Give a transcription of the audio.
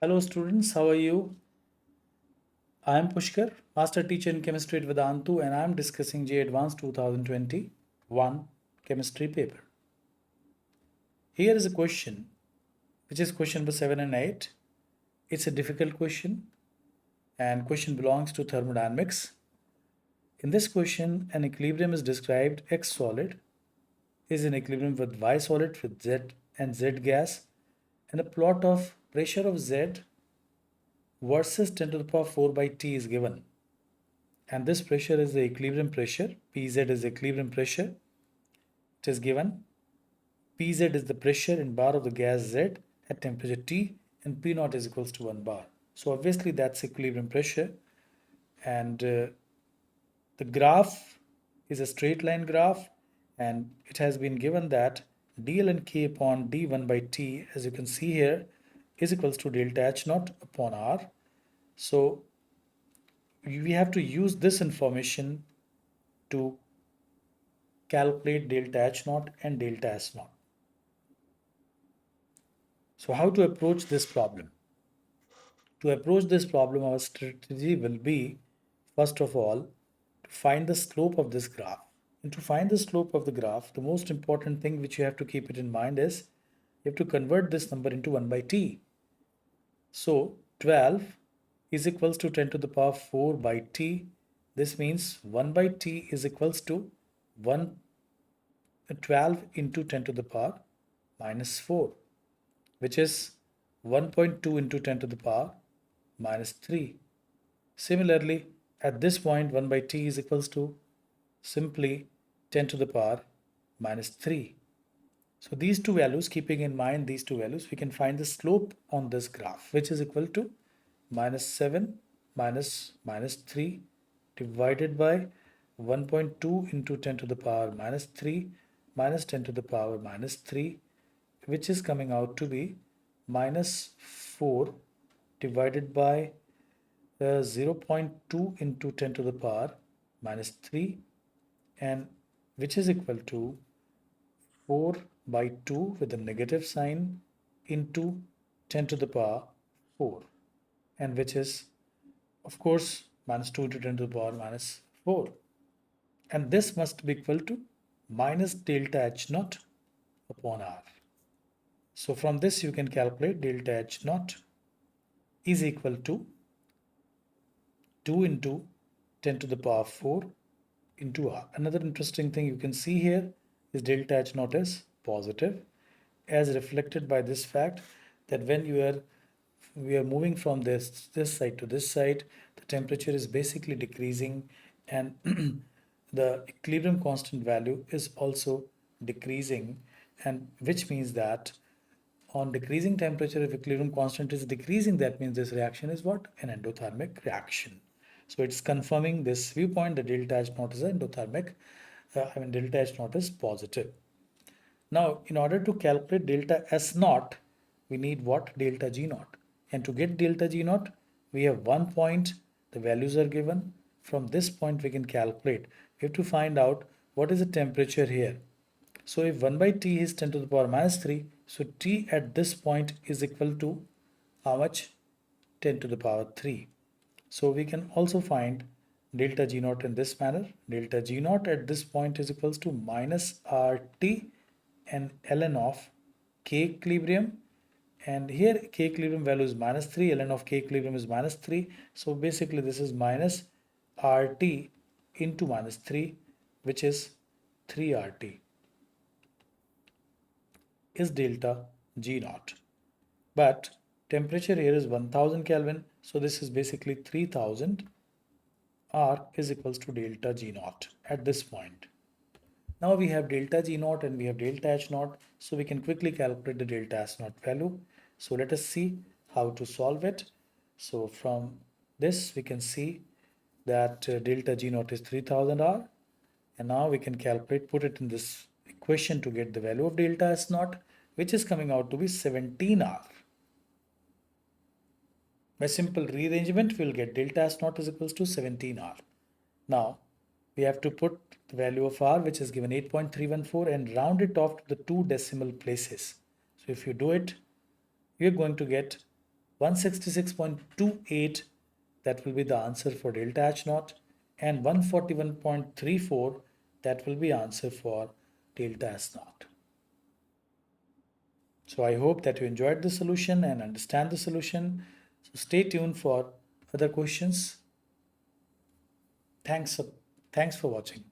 Hello students, how are you? I am Pushkar, Master Teacher in Chemistry at Vedantu, and I am discussing JEE Advanced 2021 Chemistry paper. Here is a question, which is question number 7 and 8. It's a difficult question, and question belongs to thermodynamics. In this question, an equilibrium is described. X solid is in equilibrium with Y solid with Z and Z gas, and a plot of pressure of Z versus 10 to the power 4 by T is given. And this pressure is the equilibrium pressure. Pz is the equilibrium pressure. It is given. Pz is the pressure in bar of the gas Z at temperature T, and P naught is equals to 1 bar. So obviously that's equilibrium pressure, and the graph is a straight line graph, and it has been given that dln k upon d1 by T, as you can see here, is equals to delta H naught upon R. So we have to use this information to calculate delta H naught and delta S naught. So how to approach this problem? To approach this problem, our strategy will be, first of all, to find the slope of this graph. And to find the slope of the graph, the most important thing which you have to keep it in mind is you have to convert this number into 1 by T. So 12 is equals to 10 to the power 4 by T. This means 1 by T is equals to 12 into 10 to the power minus 4, which is 1.2 into 10 to the power minus 3. Similarly, at this point, 1 by T is equals to simply 10 to the power minus 3. So these two values, keeping in mind these two values, we can find the slope on this graph, which is equal to minus 7 minus 3 divided by 1.2 into 10 to the power minus 3 minus 10 to the power minus 3, which is coming out to be minus 4 divided by 0.2 into 10 to the power minus 3, and which is equal to 4 by 2 with a negative sign into 10 to the power 4, and which is of course minus 2 into 10 to the power minus 4, and this must be equal to minus delta H naught upon R. So from this you can calculate delta H naught is equal to 2 into 10 to the power 4 into R. Another interesting thing you can see here is delta H naught is positive, as reflected by this fact that when we are moving from this side to this side, the temperature is basically decreasing, and the equilibrium constant value is also decreasing, and which means that on decreasing temperature, if equilibrium constant is decreasing, that means this reaction is what? An endothermic reaction. So it's confirming this viewpoint that delta H naught is an endothermic, delta H naught is positive. Now, in order to calculate delta S naught, we need what? Delta G naught. And to get delta G naught, we have one point, the values are given. From this point, we can calculate. We have to find out what is the temperature here. So if 1 by T is 10 to the power minus 3, so T at this point is equal to how much? 10 to the power 3. So we can also find delta G naught in this manner. Delta G naught at this point is equals to minus RT and ln of K equilibrium. And here K equilibrium value is minus 3, ln of K equilibrium is minus 3. So basically this is minus RT into minus 3, which is 3 RT is delta G naught. But temperature here is 1000 Kelvin, so this is basically 3000 R is equals to delta G naught at this point. Now we have delta G naught and we have delta H naught, so we can quickly calculate the delta S naught value. So let us see how to solve it. So from this we can see that delta G naught is 3000 R, and now we can calculate, put it in this equation to get the value of delta S naught, which is coming out to be 17 R. By simple rearrangement, we'll get delta S naught is equals to 17 R. Now, we have to put the value of R, which is given 8.314, and round it off to the 2 decimal places. So if you do it, you're going to get 166.28, that will be the answer for delta H naught, and 141.34, that will be answer for delta S naught. So I hope that you enjoyed the solution and understand the solution. So stay tuned for other questions. Thanks for watching.